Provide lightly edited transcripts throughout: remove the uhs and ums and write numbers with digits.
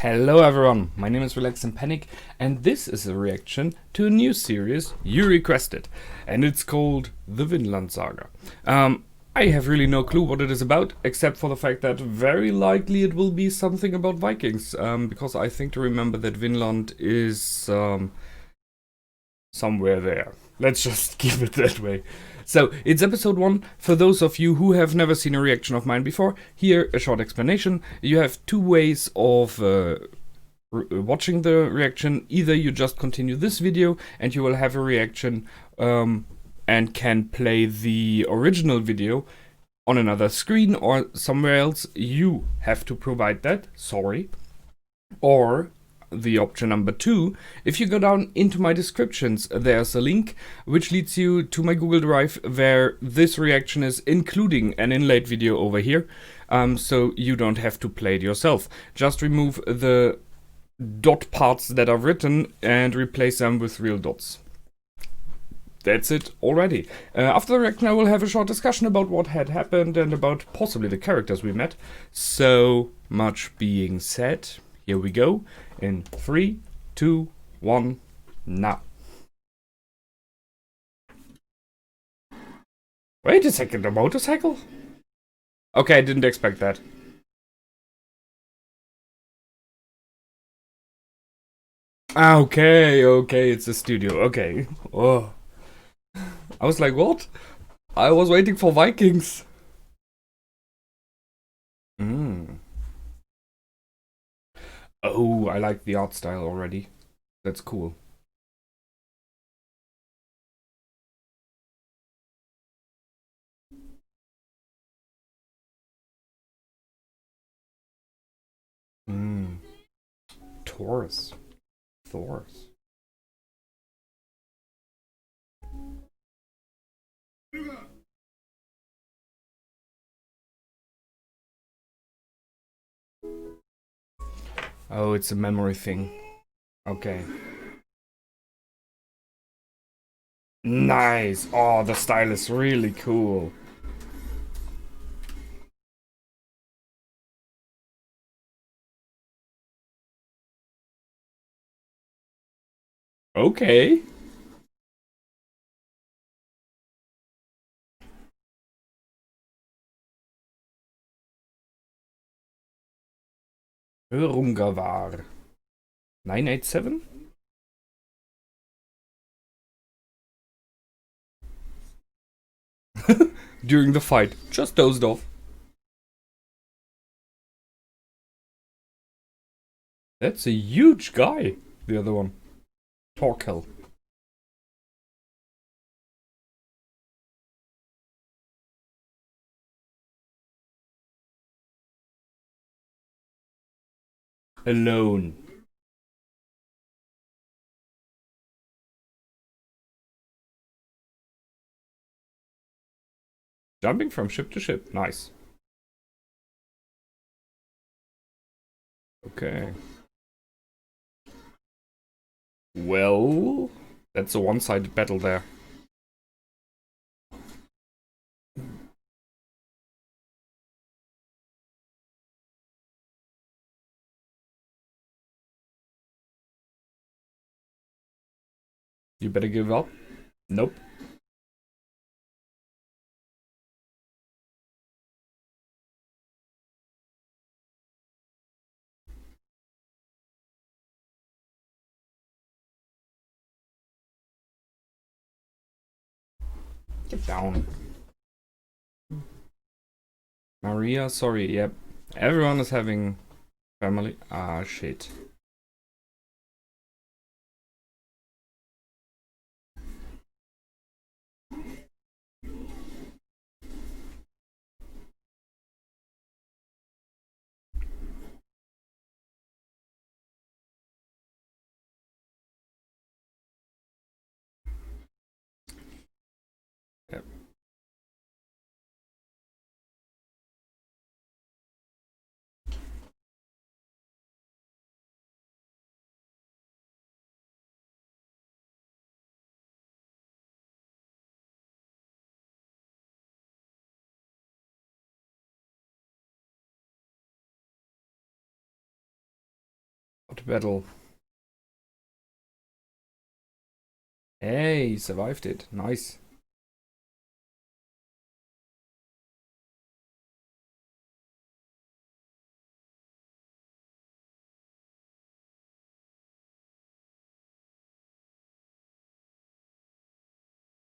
Hello everyone, my name is Relax and Panic, and this is a reaction to a new series you requested, and it's called the Vinland Saga. I have really no clue what it is about, except for the fact that very likely it will be something about Vikings, because I think to remember that Vinland is somewhere there. Let's just keep it that way. So, it's episode 1. For those of you who have never seen a reaction of mine before, here a short explanation. You have two ways of watching the reaction. Either you just continue this video and you will have a reaction and can play the original video on another screen or somewhere else. You have to provide that, sorry. Or the option number 2, if you go down into my descriptions, there's a link which leads you to my Google Drive where this reaction is, including an inlaid video over here, so you don't have to play it yourself. Just remove the dot parts that are written and replace them with real dots. That's it already. After the reaction I will have a short discussion about what had happened and about possibly the characters we met. So much being said, here we go. In 3, 2, 1, now. Wait a second, a motorcycle? Okay, I didn't expect that. Okay, it's a studio, okay. Oh. I was like, what? I was waiting for Vikings. Oh, I like the art style already. That's cool. Taurus. Thors. Oh, it's a memory thing. Okay. Nice. Oh, the style is really cool. Okay. Hörungavar. 987? During the fight. Just dozed off. That's a huge guy. The other one. Torkel. Alone. Jumping from ship to ship. Nice. Okay. Well, that's a one-sided battle there. You better give up. Nope. Get down. Maria, sorry, yep. Everyone is having family. Ah, shit. Yep. that battle. Hey, survived it. Nice.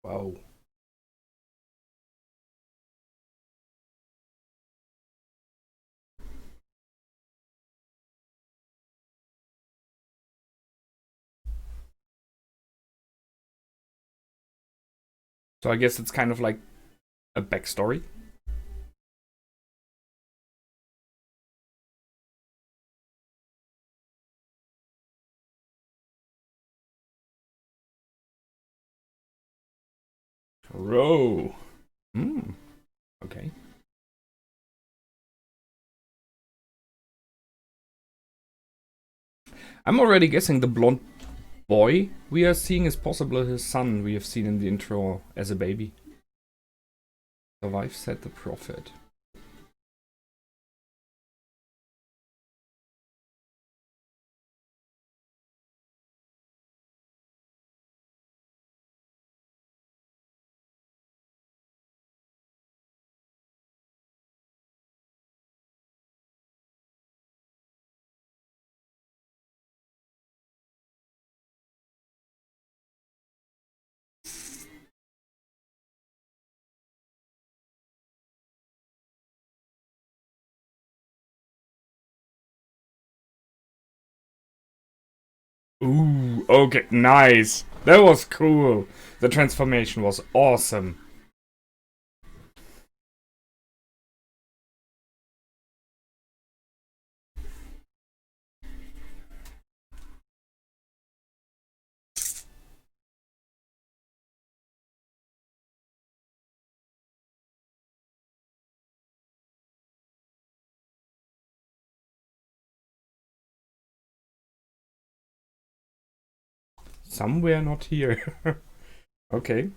Wow. So I guess it's kind of like a backstory. Row. Hmm. Okay. I'm already guessing the blonde boy we are seeing is possibly his son we have seen in the intro as a baby. Survive, said the prophet. Ooh, okay, nice. That was cool. The transformation was awesome. Somewhere not here. Okay.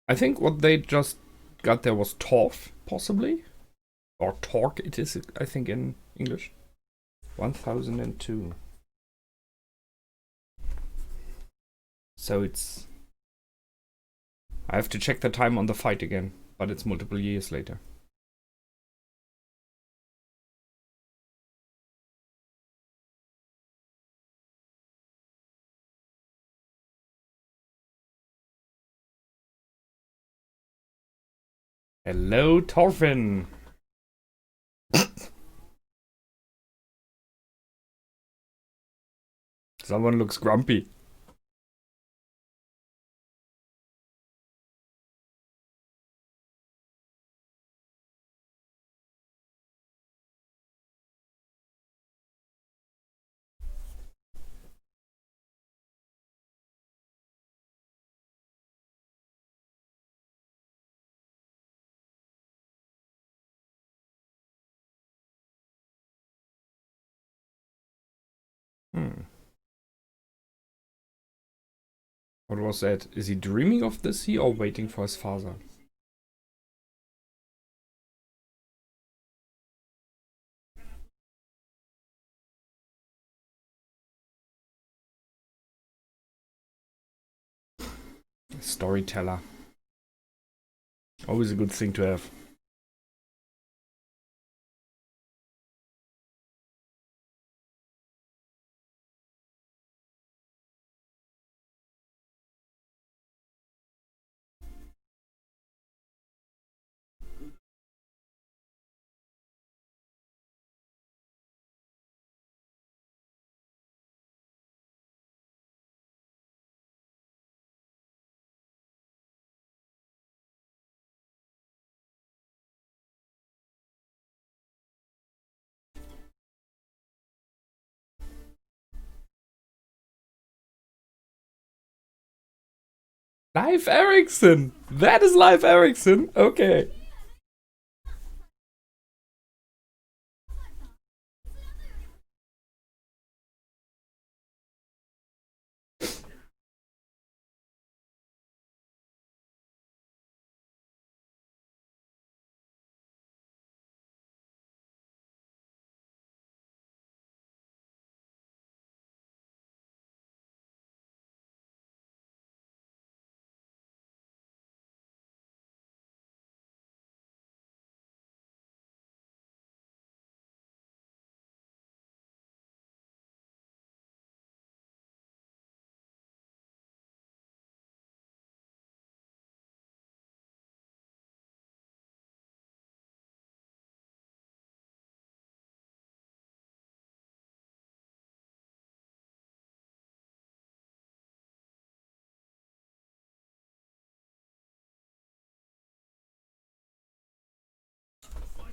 I think what they just got there was Torf, possibly? Or Torque, it is, I think, in English. 1002. So it's. I have to check the time on the fight again, but it's multiple years later. Hello, Torfin! Someone looks grumpy. Hmm. What was that? Is he dreaming of the sea or waiting for his father? Storyteller. Always a good thing to have. Live Ericsson! That is Live Ericsson! Okay.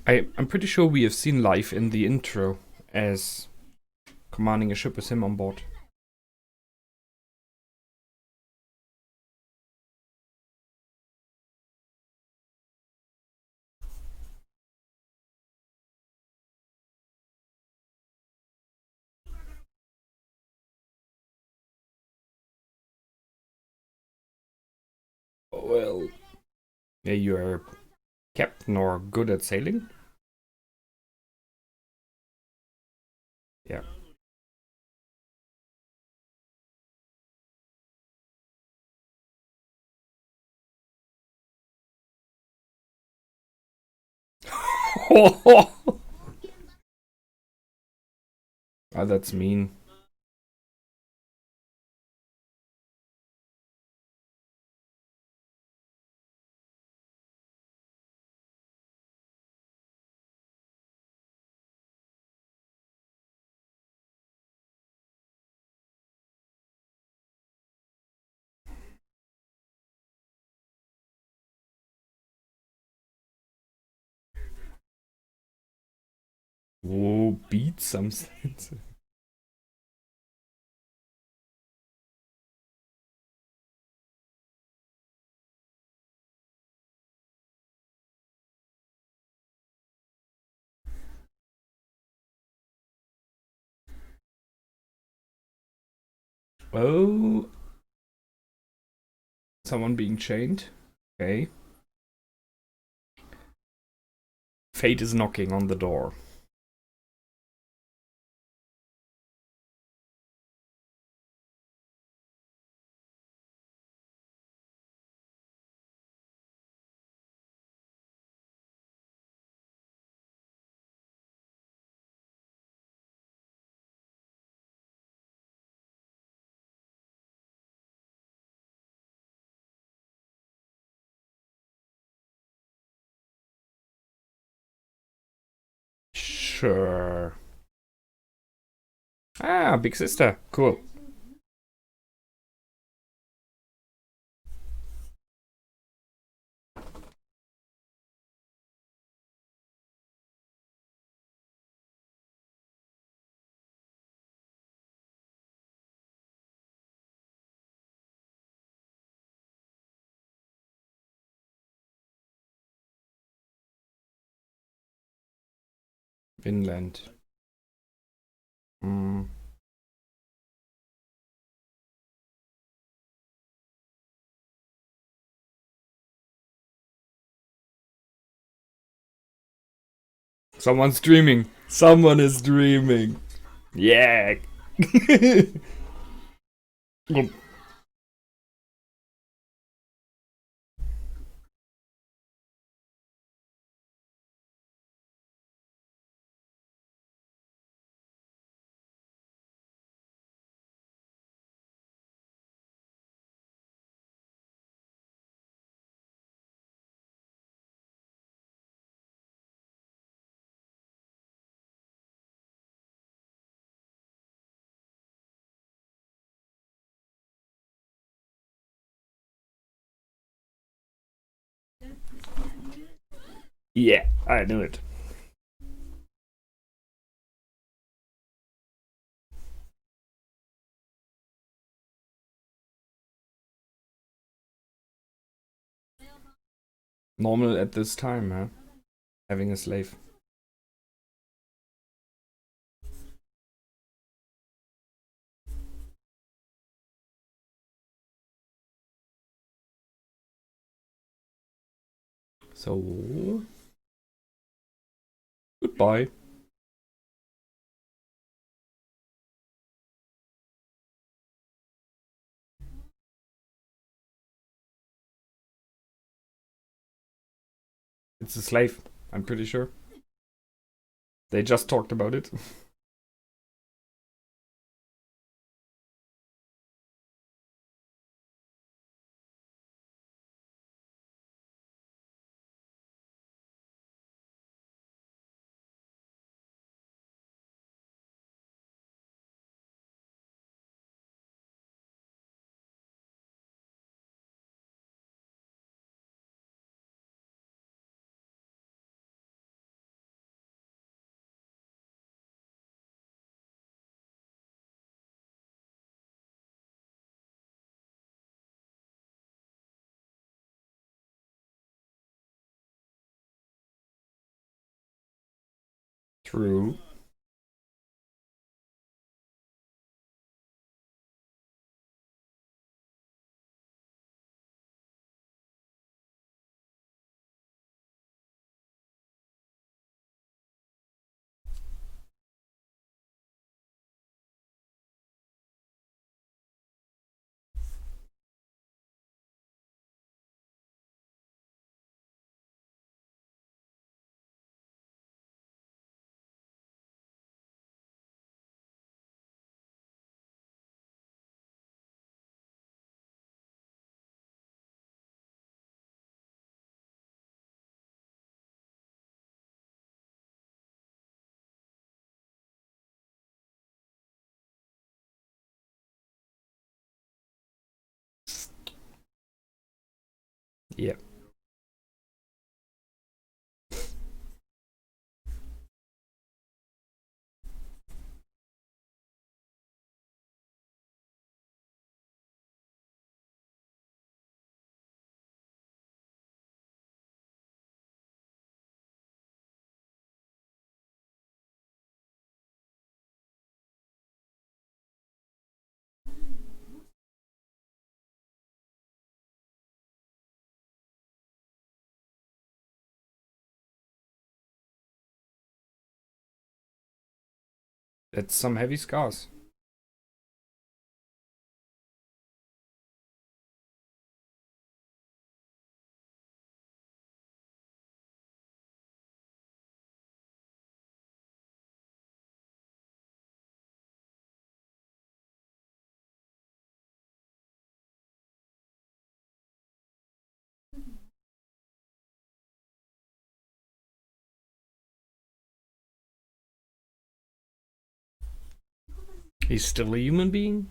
I'm pretty sure we have seen life in the intro as commanding a ship with him on board. Well, yeah, you're captain or good at sailing? Yeah. Oh, that's mean. Whoa, beat some sense. Oh, someone being chained. Okay. Fate is knocking on the door. Sure. Ah, big sister. Cool. Vinland. Hmm. Someone's dreaming. Someone is dreaming. Yeah. Yeah, I knew it. Normal at this time, huh? Having a slave. So, goodbye. It's a slave, I'm pretty sure. They just talked about it. True. Yeah. That's some heavy scars. He's still a human being?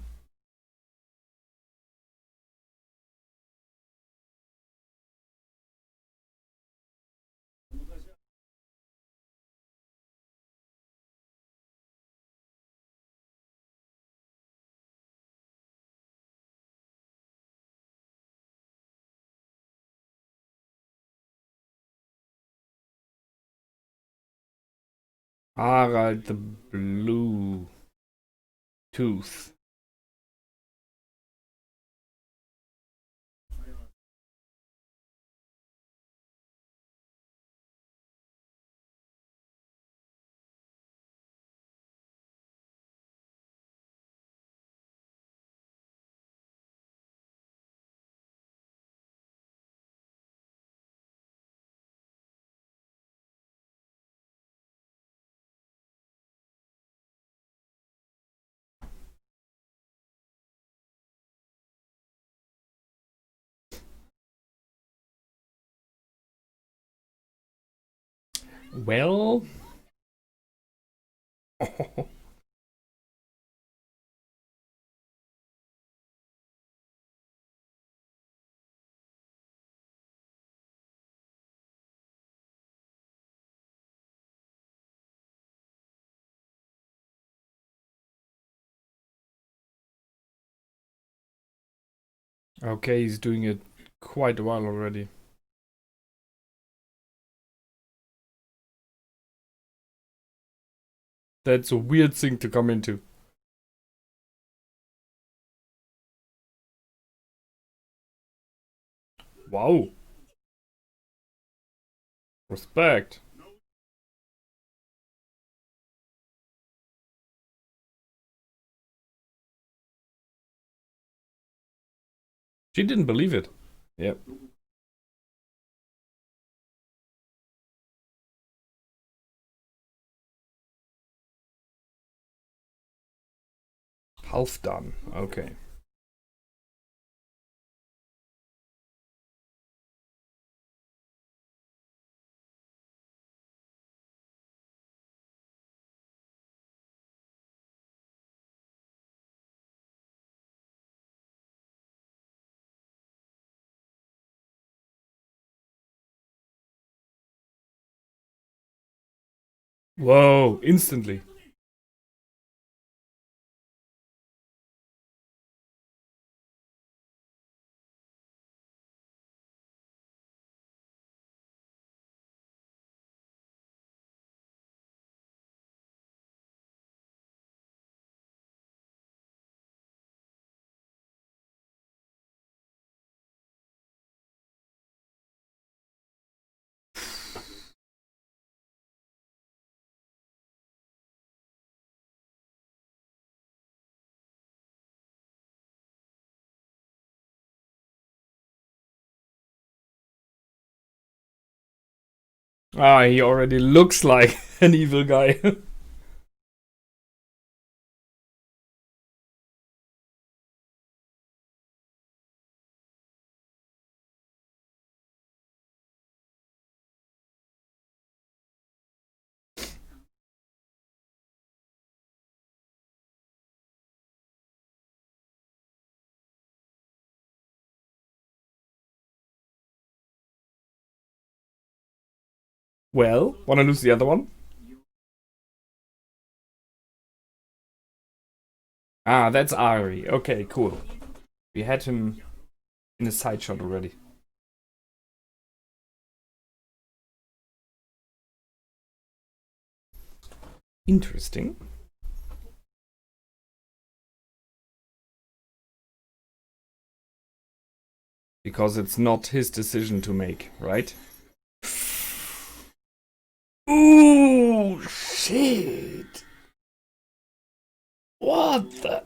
Harald the Blue Tooth. Well. Okay, he's doing it quite a while already. That's a weird thing to come into. Wow. Respect. She didn't believe it. Yep. Half done. Okay. Whoa, instantly. Ah, he already looks like an evil guy. Well, wanna lose the other one? Ah, that's Ari. Okay, cool. We had him in a side shot already. Interesting. Because it's not his decision to make, right? Ooh, shit. What the?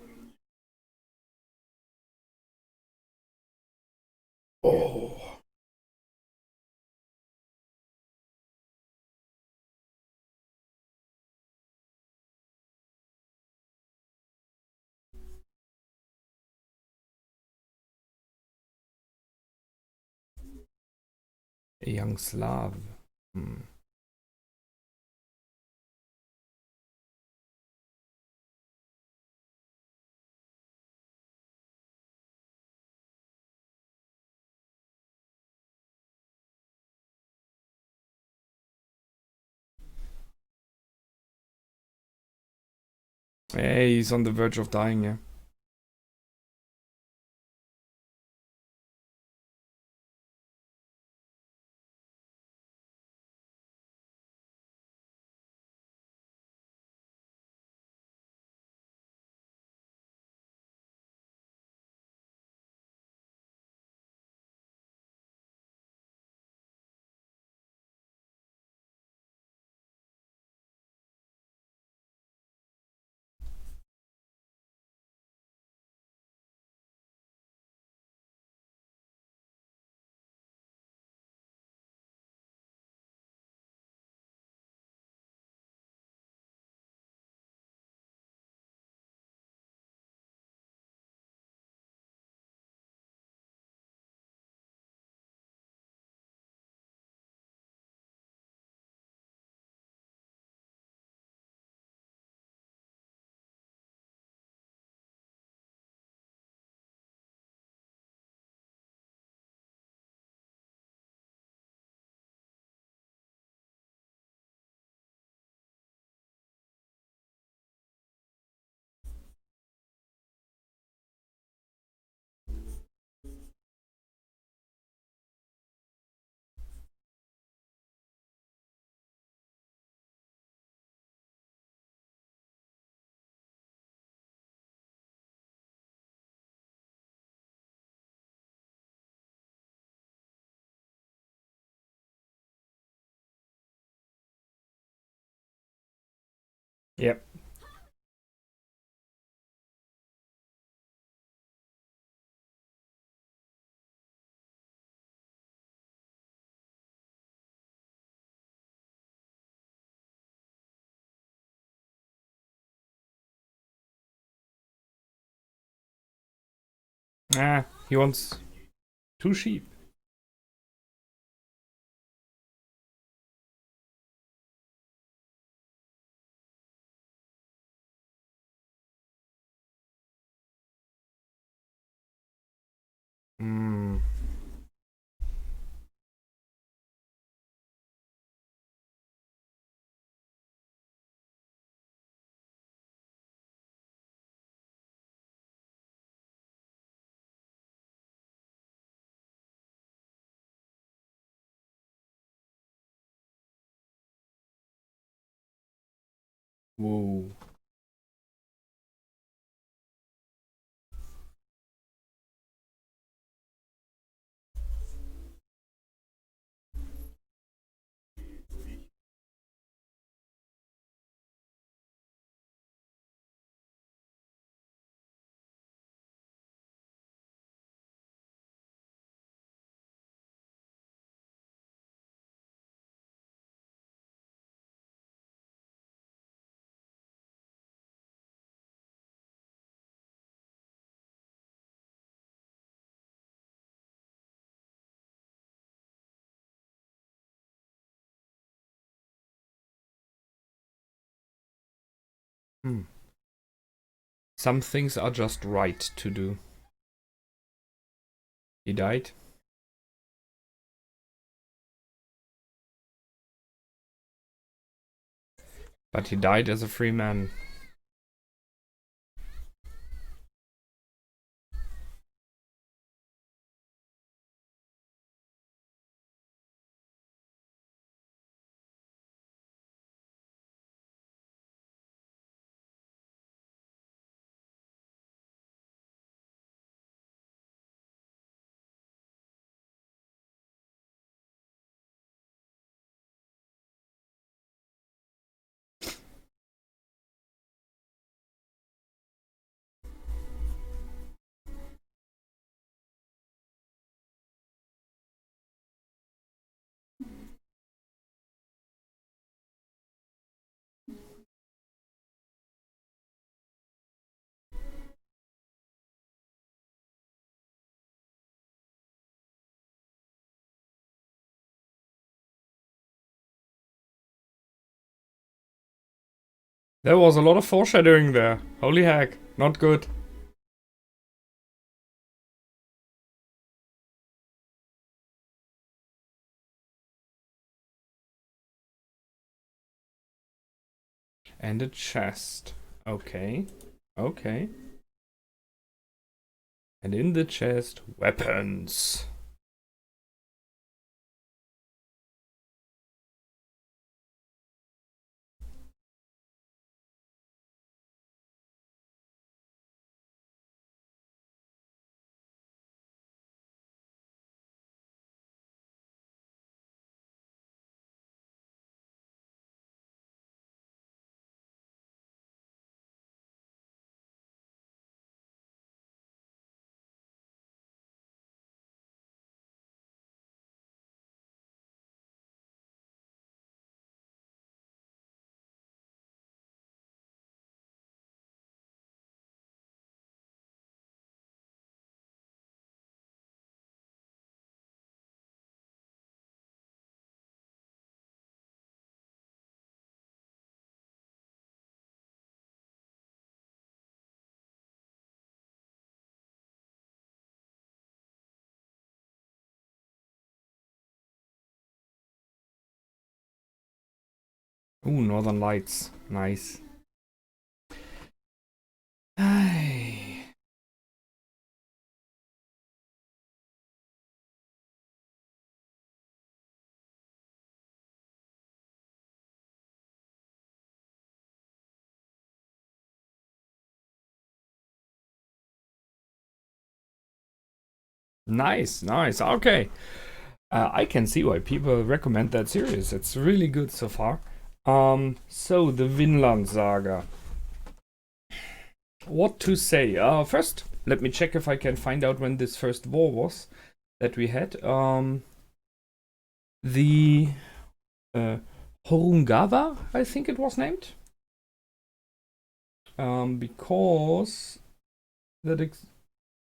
Oh. A young Slav. Hmm. Hey, he's on the verge of dying, yeah. Yep. Ah, he wants 2 sheep. Hmm. Whoa. Some things are just right to do. He died. But he died as a free man. There was a lot of foreshadowing there. Holy heck. Not good. And a chest. Okay. Okay. And in the chest, weapons. Ooh, Northern Lights. Nice. Ay. Nice, nice. Okay. I can see why people recommend that series. It's really good so far. So the Vinland Saga. What to say? First, let me check if I can find out when this first war was that we had. The Horungava, I think it was named. Because that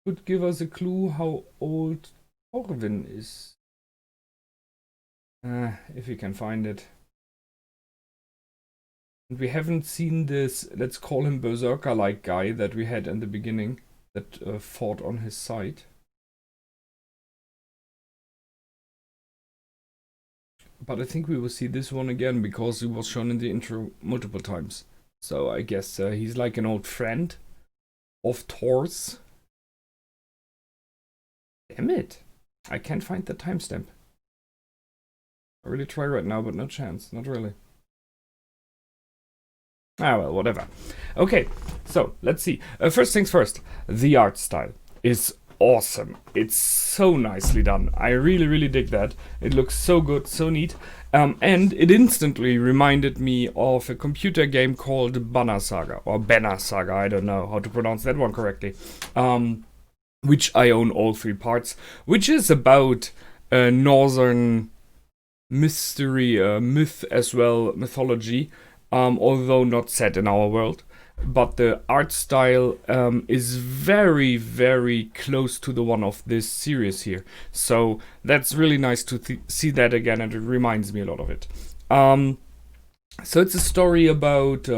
could give us a clue how old Orvin is. If we can find it. And we haven't seen this, let's call him Berserker-like guy that we had in the beginning that fought on his side. But I think we will see this one again because he was shown in the intro multiple times. So I guess he's like an old friend of Thor's. Damn it. I can't find the timestamp. I really try right now, but no chance. Not really. Ah, well, whatever. Okay, so let's see. First things first. The art style is awesome. It's so nicely done. I really, really dig that. It looks so good, so neat. And it instantly reminded me of a computer game called Banner Saga, or Banner Saga, I don't know how to pronounce that one correctly. Which I own all 3 parts, which is about northern mystery, myth as well, mythology, although not set in our world. But the art style is very, very close to the one of this series here. So that's really nice to see that again, and it reminds me a lot of it. So it's a story about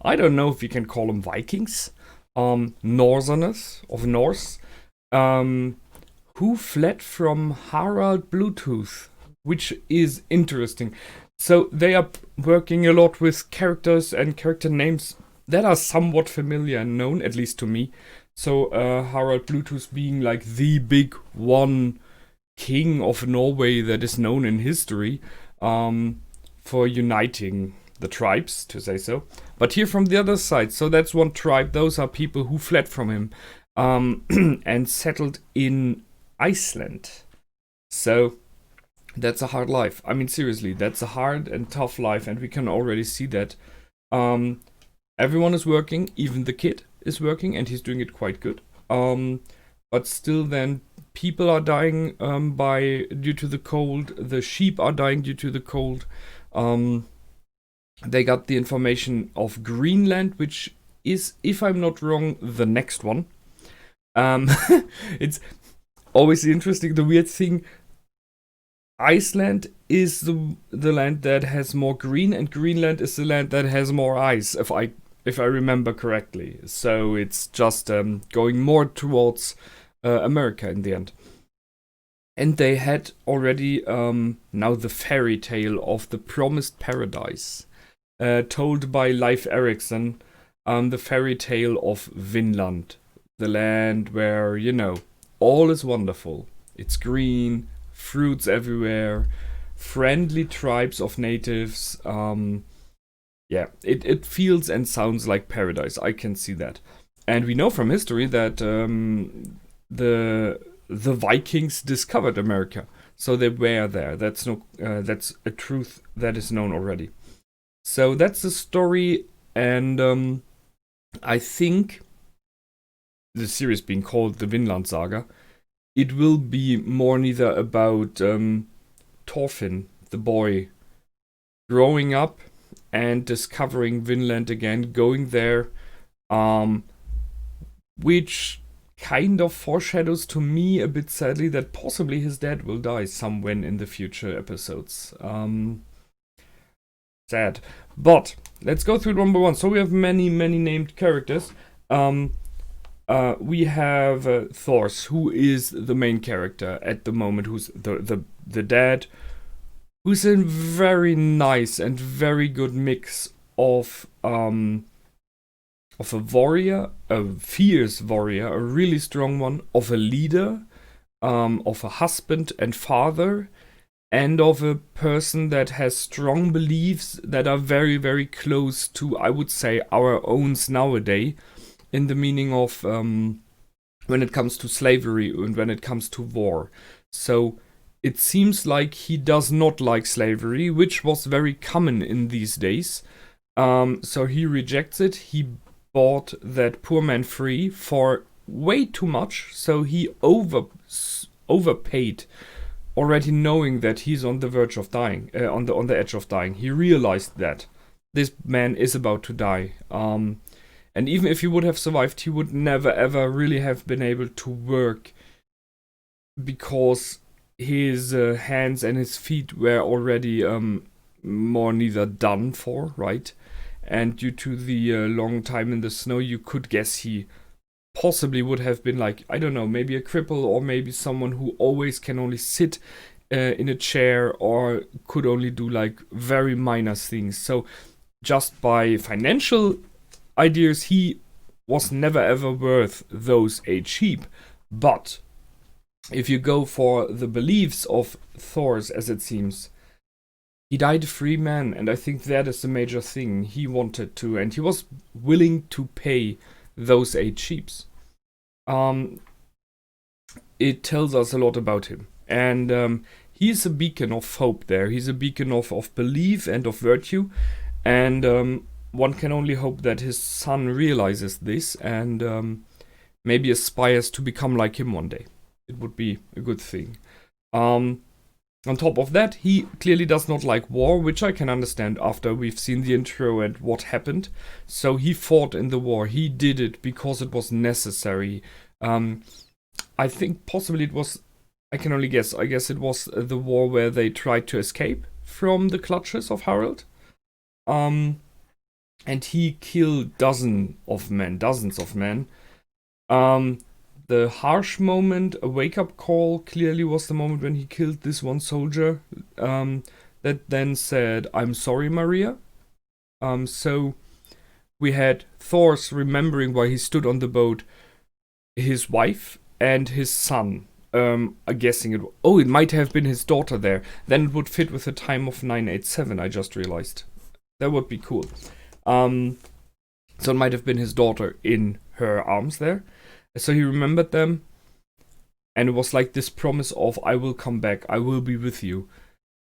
I don't know if you can call them Vikings, Northerners of Norse, who fled from Harald Bluetooth, which is interesting. So they are working a lot with characters and character names that are somewhat familiar and known, at least to me. So Harald Bluetooth being like the big one king of Norway that is known in history for uniting the tribes, to say so. But here from the other side, so that's one tribe. Those are people who fled from him and settled in Iceland. So that's a hard life. I mean, seriously, that's a hard and tough life, and we can already see that. Everyone is working, even the kid is working, and he's doing it quite good. But still, then people are dying due to the cold. The sheep are dying due to the cold. They got the information of Greenland, which is, if I'm not wrong, the next one. It's always interesting. The weird thing, Iceland is the land that has more green, and Greenland is the land that has more ice, if I remember correctly. So it's just going more towards America in the end. And they had already now the fairy tale of the promised paradise, told by Leif Erikson, the fairy tale of Vinland, the land where, all is wonderful. It's green, fruits everywhere, friendly tribes of natives. It feels and sounds like paradise. I can see that. And we know from history that the Vikings discovered America, so they were there. That's a truth that is known already. So that's the story, and I think the series being called the Vinland Saga, it will be more neither about Thorfinn, the boy, growing up and discovering Vinland again, going there, which kind of foreshadows to me a bit sadly that possibly his dad will die somewhere in the future episodes. Sad. But let's go through it one by one. So we have many named characters. We have Thors, who is the main character at the moment, who's the dad, who's a very nice and very good mix of a warrior, a fierce warrior, a really strong one, of a leader, of a husband and father, and of a person that has strong beliefs that are very, very close to, I would say, our own nowadays, in the meaning of when it comes to slavery and when it comes to war. So it seems like he does not like slavery, which was very common in these days. So he rejects it. He bought that poor man free for way too much. So he overpaid, already knowing that he's on the verge of dying, on the edge of dying. He realized that this man is about to die. And even if he would have survived, he would never ever really have been able to work, because his hands and his feet were already more neither done for, right? And due to the long time in the snow, you could guess he possibly would have been like, I don't know, maybe a cripple, or maybe someone who always can only sit in a chair, or could only do like very minor things. So just by financial ideas, he was never ever worth those 8 sheep. But if you go for the beliefs of Thor's, as it seems, he died a free man, and I think that is the major thing he wanted to, and he was willing to pay those 8 sheeps. It tells us a lot about him, and he's a beacon of hope there. He's a beacon of belief and of virtue, and one can only hope that his son realizes this and maybe aspires to become like him one day. It would be a good thing. On top of that, he clearly does not like war, which I can understand after we've seen the intro and what happened. So he fought in the war. He did it because it was necessary. I think possibly it was, I can only guess, I guess it was the war where they tried to escape from the clutches of Harald. and he killed dozens of men. The harsh moment, a wake-up call, clearly was the moment when he killed this one soldier, that then said, "I'm sorry, Maria." So we had Thor's remembering while he stood on the boat his wife and his son. I'm guessing it might have been his daughter there. Then it would fit with the time of 987, I just realized. That would be cool. So it might have been his daughter in her arms there. So he remembered them, and it was like this promise of, "I will come back, I will be with you."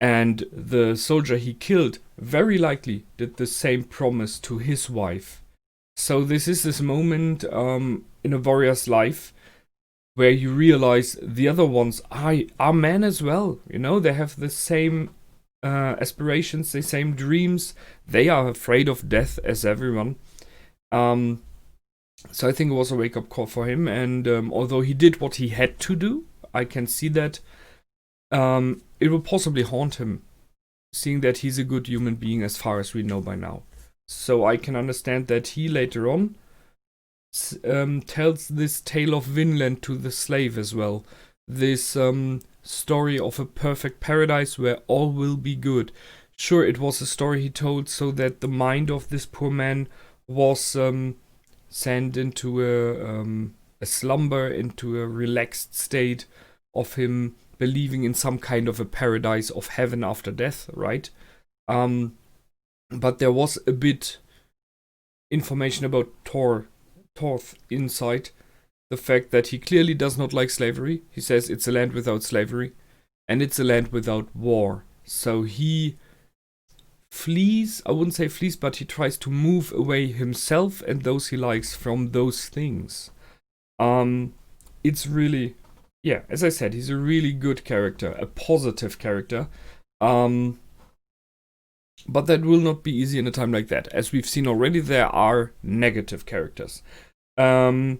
And the soldier he killed very likely did the same promise to his wife. So this is this moment in a warrior's life where you realize the other ones are men as well. You know, they have the same aspirations, the same dreams. They are afraid of death as everyone. So I think it was a wake-up call for him, and although he did what he had to do, I can see that it will possibly haunt him, seeing that he's a good human being as far as we know by now. So I can understand that he later on tells this tale of Vinland to the slave as well. This story of a perfect paradise where all will be good. Sure, it was a story he told so that the mind of this poor man was sent into a slumber, into a relaxed state of him believing in some kind of a paradise of heaven after death, right? But there was a bit information about Thorth inside. The fact that he clearly does not like slavery. He says it's a land without slavery, and it's a land without war. So he flees, I wouldn't say flees, but he tries to move away himself and those he likes from those things. It's really, yeah, as I said, he's a really good character, a positive character. But that will not be easy in a time like that. As we've seen already, there are negative characters. And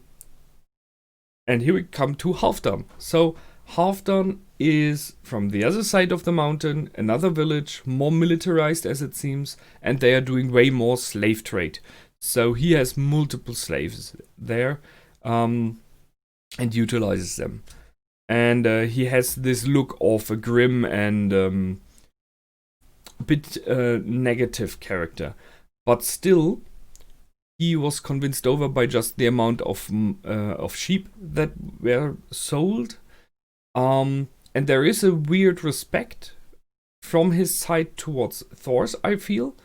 here we come to Halfdan. So Halfdan is from the other side of the mountain, another village, more militarized as it seems, and they are doing way more slave trade. So he has multiple slaves there, and utilizes them. And he has this look of a grim and a bit negative character. But still, he was convinced over by just the amount of sheep that were sold. And there is a weird respect from his side towards Thor's, I feel.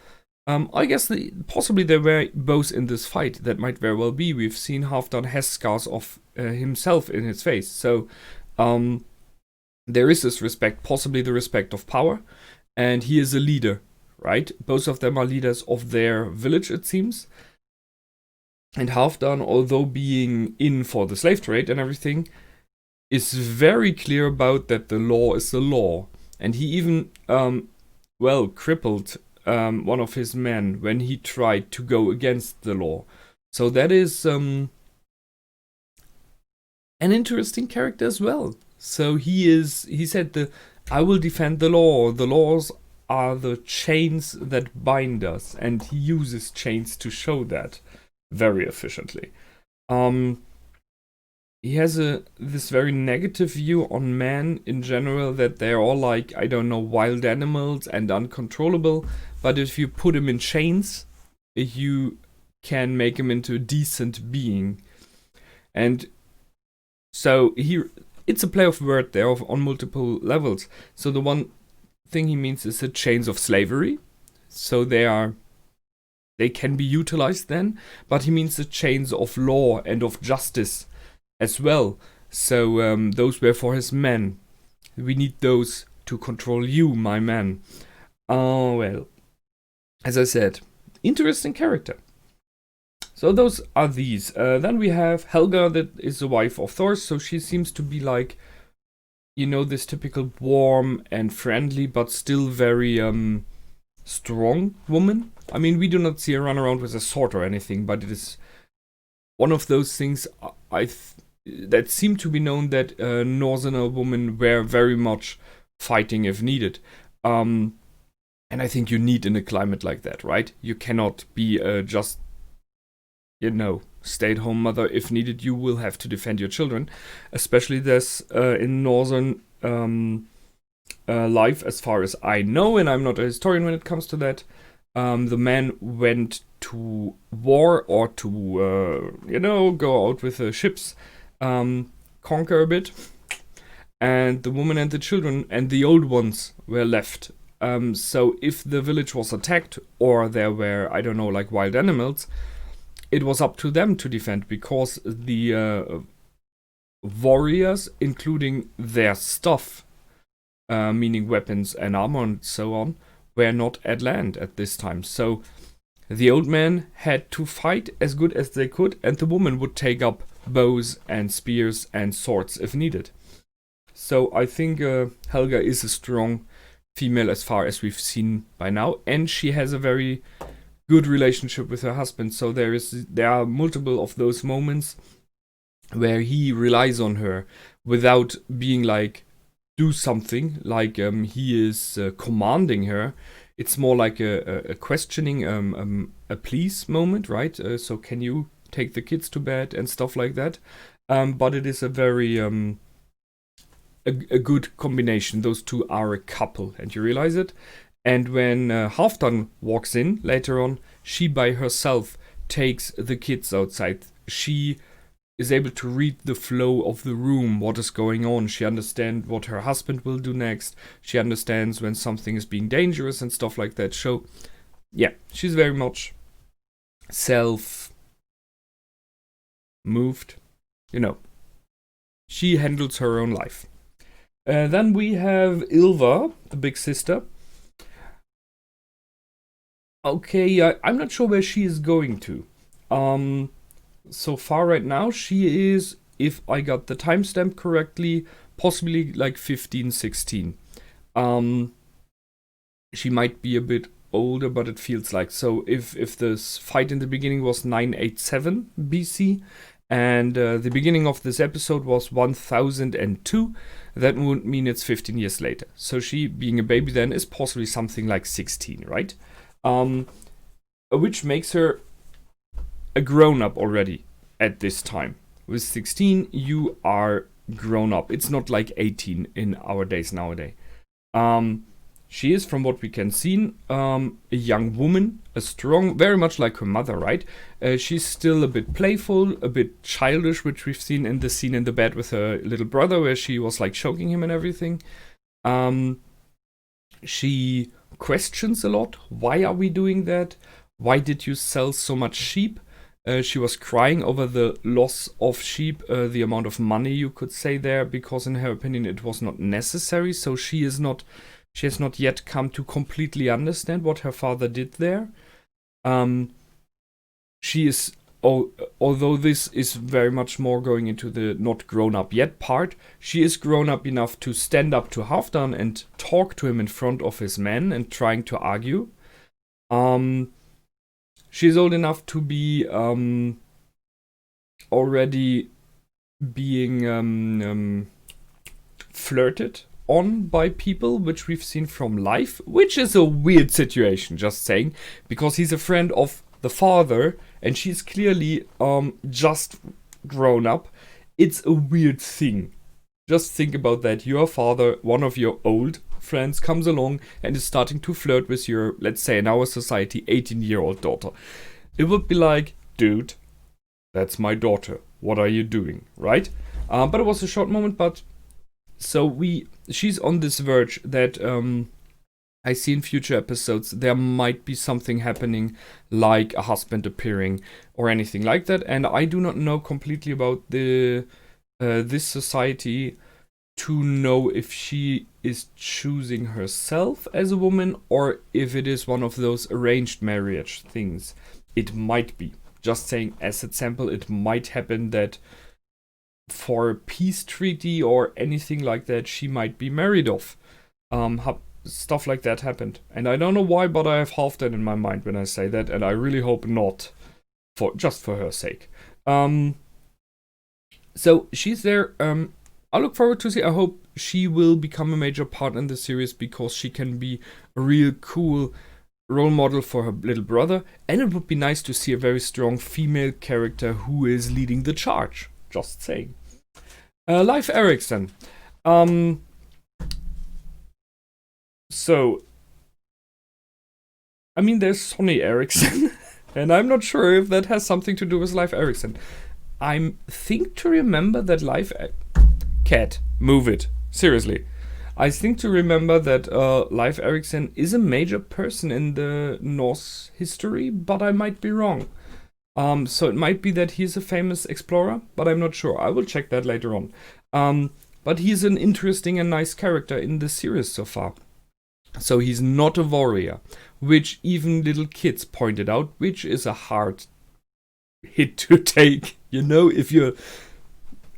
I guess possibly they were both in this fight. That might very well be. We've seen Halfdan has scars of himself in his face. So there is this respect, possibly the respect of power. And he is a leader, right? Both of them are leaders of their village, it seems. And Halfdan, although being in for the slave trade and everything, is very clear about that the law is the law. And he even, crippled one of his men when he tried to go against the law. So that is an interesting character as well. So he said, I will defend the law. The laws are the chains that bind us. And he uses chains to show that very efficiently. He has this very negative view on men in general, that they're all like, I don't know, wild animals and uncontrollable. But if you put him in chains, you can make him into a decent being. And so it's a play of word there on multiple levels. So the one thing he means is the chains of slavery. So they can be utilized then. But he means the chains of law and of justice as well. So those were for his men. We need those to control you, my man. Oh, well. As I said, interesting character. So those are these. Then we have Helga, that is the wife of Thor. So she seems to be like, you know, this typical warm and friendly, but still very strong woman. I mean, we do not see her run around with a sword or anything, but it is one of those things that seem to be known that Northerner women were very much fighting if needed. And I think you need in a climate like that, right? You cannot be just, stay-at-home mother. If needed, you will have to defend your children, especially this in northern life, as far as I know, and I'm not a historian when it comes to that. The man went to war or to, go out with the ships, conquer a bit, and the woman and the children and the old ones were left. So if the village was attacked or there were, I don't know, like wild animals, it was up to them to defend, because the warriors, including their stuff, meaning weapons and armor and so on, were not at land at this time. So the old men had to fight as good as they could, and the woman would take up bows and spears and swords if needed. So I think Helga is a strong female as far as we've seen by now, and she has a very good relationship with her husband. So there are multiple of those moments where he relies on her without being like, do something, like he is commanding her. It's more like a questioning, a please moment, right? So can you take the kids to bed and stuff like that? But it is a very a good combination. Those two are a couple, and you realize it. And when Halfdan walks in later on, she by herself takes the kids outside. She is able to read the flow of the room, what is going on. She understands what her husband will do next. She understands when something is being dangerous and stuff like that. So, yeah, she's very much self-moved. She handles her own life. Then we have Ylva, the big sister. Okay, I'm not sure where she is going to. So far right now, she is, if I got the timestamp correctly, possibly like 15, 16. She might be a bit older, but it feels like. So if this fight in the beginning was 987 BC, and the beginning of this episode was 1002, that would mean it's 15 years later. So she, being a baby then, is possibly something like 16, right? Which makes her a grown-up already at this time. With 16, you are grown up. It's not like 18 in our days nowadays. She is, from what we can see, a young woman, a strong, very much like her mother, right? She's still a bit playful, a bit childish, which we've seen in the scene in the bed with her little brother, where she was like choking him and everything. She questions a lot. Why are we doing that? Why did you sell so much sheep? She was crying over the loss of sheep, the amount of money, you could say there, because in her opinion it was not necessary. So she has not yet come to completely understand what her father did there. She is, although this is very much more going into the not grown up yet part, she is grown up enough to stand up to Halfdan and talk to him in front of his men and trying to argue. She's old enough to be already being flirted on by people, which we've seen from Life, which is a weird situation, just saying, because he's a friend of the father and she's clearly just grown up. It's a weird thing. Just think about that. Your father, one of your old friends, comes along and is starting to flirt with your, let's say in our society, 18-year-old daughter. It would be like, dude, that's my daughter. What are you doing, right? But it was a short moment, but so she's on this verge that I see in future episodes there might be something happening, like a husband appearing or anything like that. And I do not know completely about this society to know if she is choosing herself as a woman or if it is one of those arranged marriage things. It might be. Just saying, as a sample, it might happen that for a peace treaty or anything like that, she might be married off. Stuff like that happened. And I don't know why, but I have Halfdan in my mind when I say that, and I really hope not, just for her sake. So she's there. I look forward to see. I hope she will become a major part in the series because she can be a real cool role model for her little brother, and it would be nice to see a very strong female character who is leading the charge. Just saying. Leif Erikson. So, I mean, there's Sonny Eriksson, and I'm not sure if that has something to do with Leif Erikson. I think to remember that Cat, move it. Seriously. I think to remember that Leif Erikson is a major person in the Norse history, but I might be wrong. So it might be that he's a famous explorer, but I'm not sure. I will check that later on. But he's an interesting and nice character in the series so far. So he's not a warrior, which even little kids pointed out, which is a hard hit to take. You know, if you're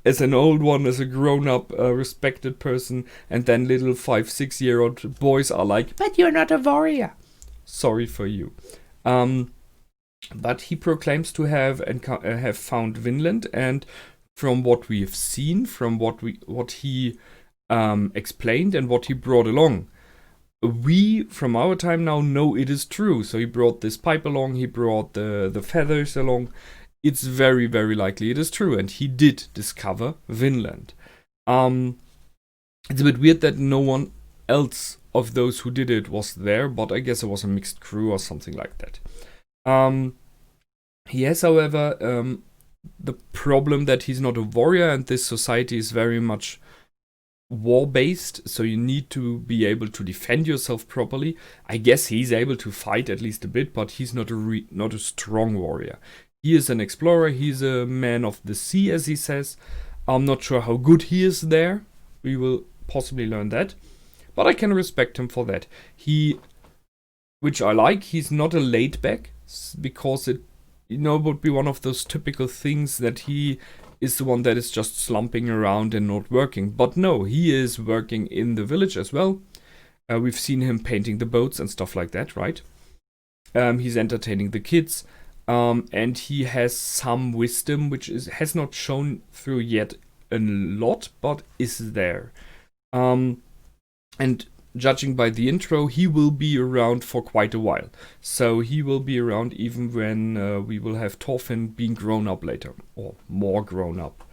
as an old one, as a grown-up, respected person, and then little 5-6-year-old boys are like, but you're not a warrior. Sorry for you. But he proclaims to have found Vinland, and from what we have seen, from what he explained and what he brought along, we from our time now know it is true. So he brought this pipe along, he brought the feathers along. It's very, very likely it is true, and he did discover Vinland. It's a bit weird that no one else of those who did it was there, but I guess it was a mixed crew or something like that. He has, however, the problem that he's not a warrior, and this society is very much war-based, so you need to be able to defend yourself properly. I guess he's able to fight at least a bit, but he's not a strong warrior. He is an explorer, he's a man of the sea, as he says. I'm not sure how good he is there. We will possibly learn that. But I can respect him for that. Which I like, he's not a laid back, because it would be one of those typical things that he is the one that is just slumping around and not working. But no, he is working in the village as well. We've seen him painting the boats and stuff like that, right? He's entertaining the kids. And he has some wisdom, which has not shown through yet a lot, but is there. And judging by the intro, he will be around for quite a while. So he will be around even when we will have Thorfinn being grown up later, or more grown up.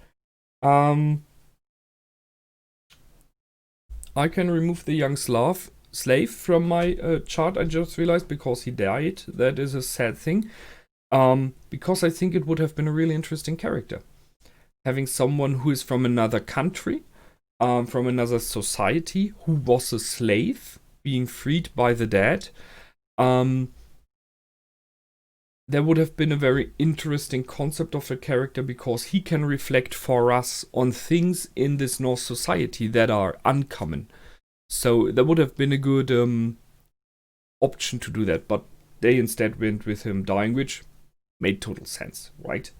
I can remove the young slave from my chart, I just realized, because he died. That is a sad thing. Because I think it would have been a really interesting character. Having someone who is from another country, from another society, who was a slave, being freed by the dad. There would have been a very interesting concept of a character, because he can reflect for us on things in this Norse society that are uncommon. So that would have been a good option to do that, but they instead went with him dying, which made total sense, right?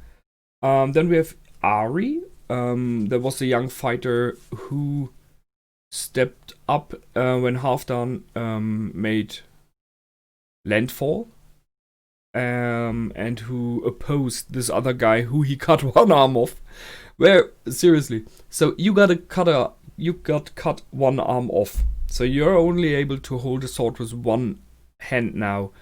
Then we have Ari. There was a young fighter who stepped up when Halfdan made landfall, and who opposed this other guy who he cut one arm off. Where, seriously, so you got cut one arm off, so you're only able to hold a sword with one hand now.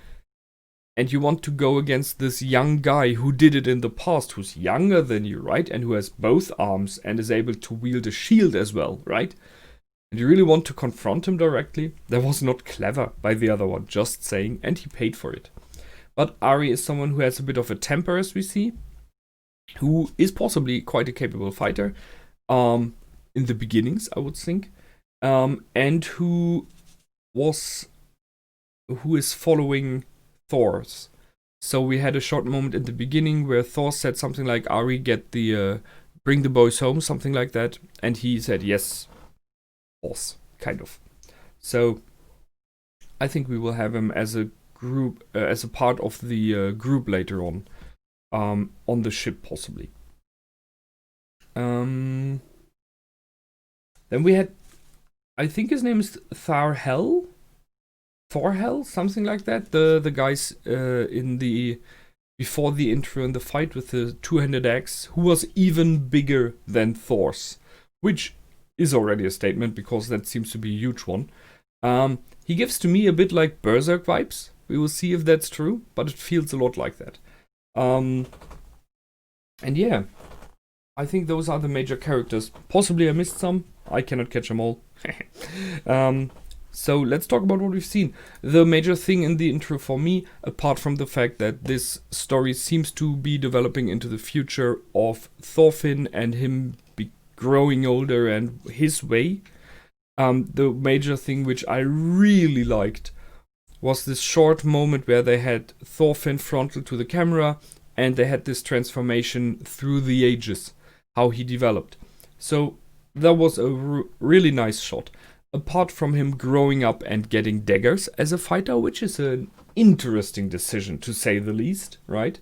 And you want to go against this young guy who did it in the past, who's younger than you, right? And who has both arms and is able to wield a shield as well, right? And you really want to confront him directly? That was not clever by the other one, just saying, and he paid for it. But Ari is someone who has a bit of a temper, as we see, who is possibly quite a capable fighter, in the beginnings, I would think, and who is following Thor's. So we had a short moment in the beginning where Thor said something like, Ari, bring the boys home, something like that. And he said, yes, boss, kind of. So I think we will have him as a group, as a part of the group later on the ship, possibly. Then we had, I think his name is Thorhell, something like that. The guys before the intro in the fight with the two-handed axe, who was even bigger than Thor's, which is already a statement, because that seems to be a huge one. He gives to me a bit like Berserk vibes. We will see if that's true, but it feels a lot like that. And yeah, I think those are the major characters. Possibly I missed some. I cannot catch them all. So let's talk about what we've seen. The major thing in the intro for me, apart from the fact that this story seems to be developing into the future of Thorfinn and him growing older and his way, the major thing which I really liked was this short moment where they had Thorfinn frontal to the camera and they had this transformation through the ages, how he developed. So that was a really nice shot. Apart from him growing up and getting daggers as a fighter, which is an interesting decision to say the least, right?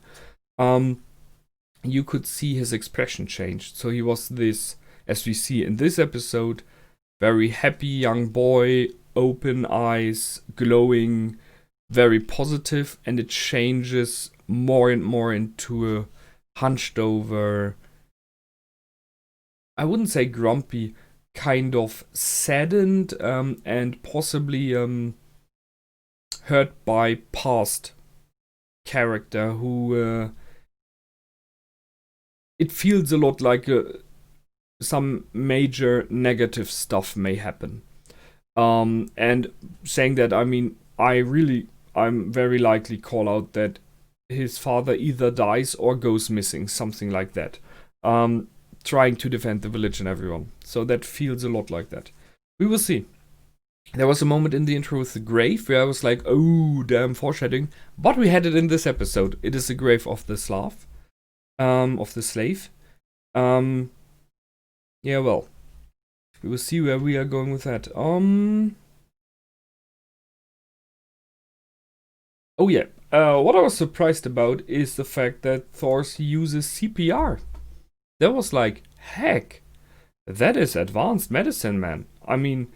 You could see his expression change. So he was this, as we see in this episode, very happy young boy, open eyes, glowing, very positive, and it changes more and more into a hunched over, I wouldn't say grumpy, kind of saddened and possibly hurt by past character who it feels a lot like some major negative stuff may happen. And saying that, I mean, I'm very likely call out that his father either dies or goes missing, something like that. Trying to defend the village and everyone. So that feels a lot like that. We will see. There was a moment in the intro with the grave where I was like, oh, damn, foreshadowing. But we had it in this episode. It is the grave of the slave. Yeah, well. We will see where we are going with that. Oh, yeah. What I was surprised about is the fact that Thor uses CPR. That was like, heck, that is advanced medicine, man. I mean,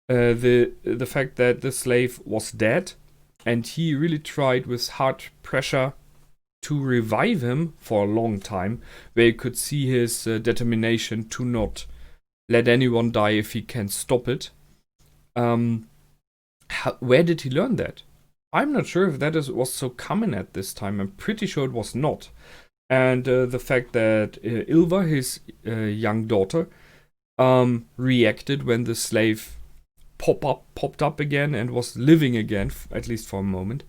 the fact that the slave was dead and he really tried with hard pressure to revive him for a long time, where you could see his determination to not let anyone die if he can stop it. Where did he learn that? I'm not sure if that was so common at this time. I'm pretty sure it was not. And the fact that Ylva, his young daughter, reacted when the slave popped up again and was living again, at least for a moment,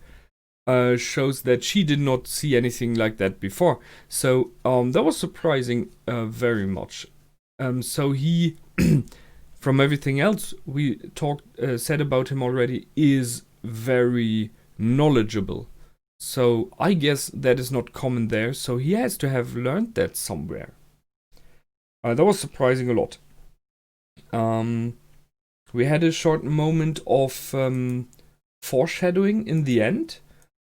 shows that she did not see anything like that before. So that was surprising very much. So he, from everything else we said about him already, is very knowledgeable. So I guess that is not common there, so he has to have learned that somewhere. That was surprising a lot. We had a short moment of foreshadowing in the end,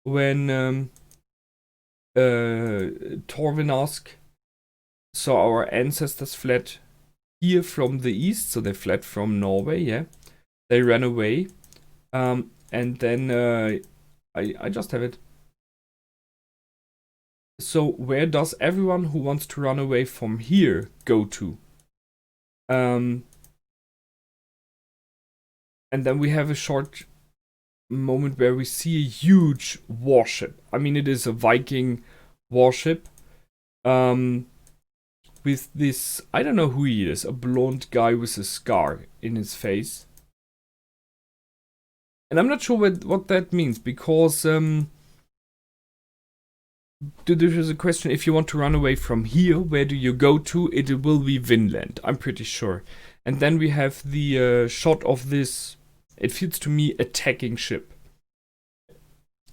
when Torvin asked, so our ancestors fled here from the east, so they fled from Norway, yeah. They ran away, and then I just have it. So where does everyone who wants to run away from here go to? And then we have a short moment where we see a huge warship. I mean, it is a Viking warship. With this, I don't know who he is, a blonde guy with a scar in his face. And I'm not sure what that means, because there is a question, if you want to run away from here, where do you go to? It will be Vinland, I'm pretty sure. And then we have the shot of this, it feels to me, attacking ship.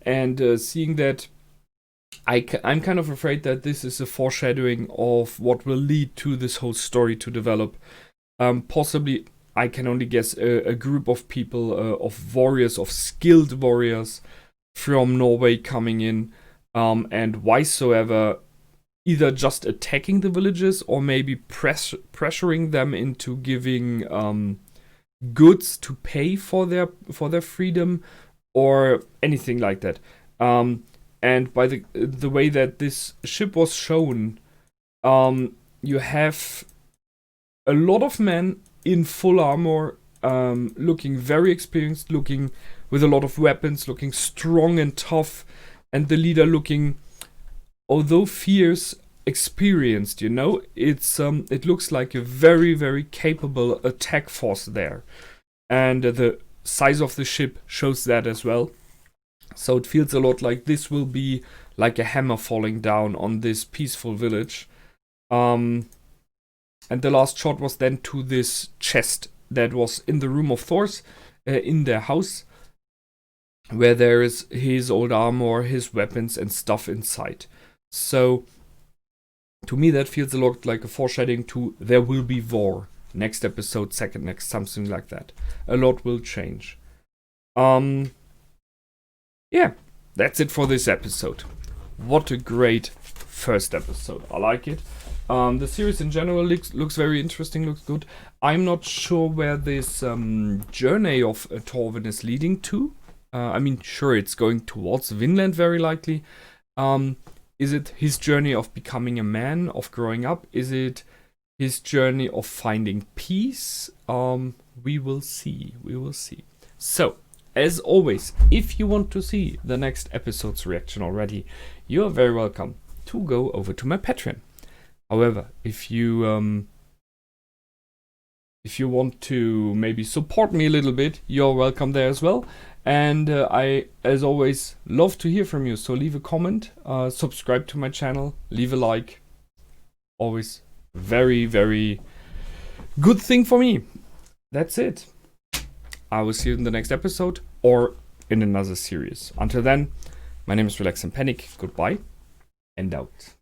And seeing that, I'm kind of afraid that this is a foreshadowing of what will lead to this whole story to develop. Possibly, I can only guess, a group of people, of warriors, of skilled warriors from Norway coming in, and whysoever, either just attacking the villages or maybe pressuring them into giving goods to pay for their freedom, or anything like that. And by the way that this ship was shown, you have a lot of men in full armor, looking very experienced, looking with a lot of weapons, looking strong and tough, and the leader looking, although fierce, experienced. It looks like a very, very capable attack force there, and the size of the ship shows that as well. So it feels a lot like this will be like a hammer falling down on this peaceful village. And the last shot was then to this chest that was in the room of Thor's, in their house, where there is his old armor, his weapons, and stuff inside. So to me, that feels a lot like a foreshadowing to there will be war. Next episode, second next, something like that. A lot will change. Yeah, that's it for this episode. What a great first episode. I like it. The series in general looks very interesting, looks good. I'm not sure where this journey of Torvin is leading to. Sure, it's going towards Vinland, very likely. Is it his journey of becoming a man, of growing up? Is it his journey of finding peace? We will see. So, as always, if you want to see the next episode's reaction already, you are very welcome to go over to my Patreon. However, if you want to maybe support me a little bit, you're welcome there as well. And I, as always, love to hear from you. So leave a comment, subscribe to my channel, leave a like. Always very, very good thing for me. That's it. I will see you in the next episode or in another series. Until then, my name is Relax and Panic. Goodbye and out.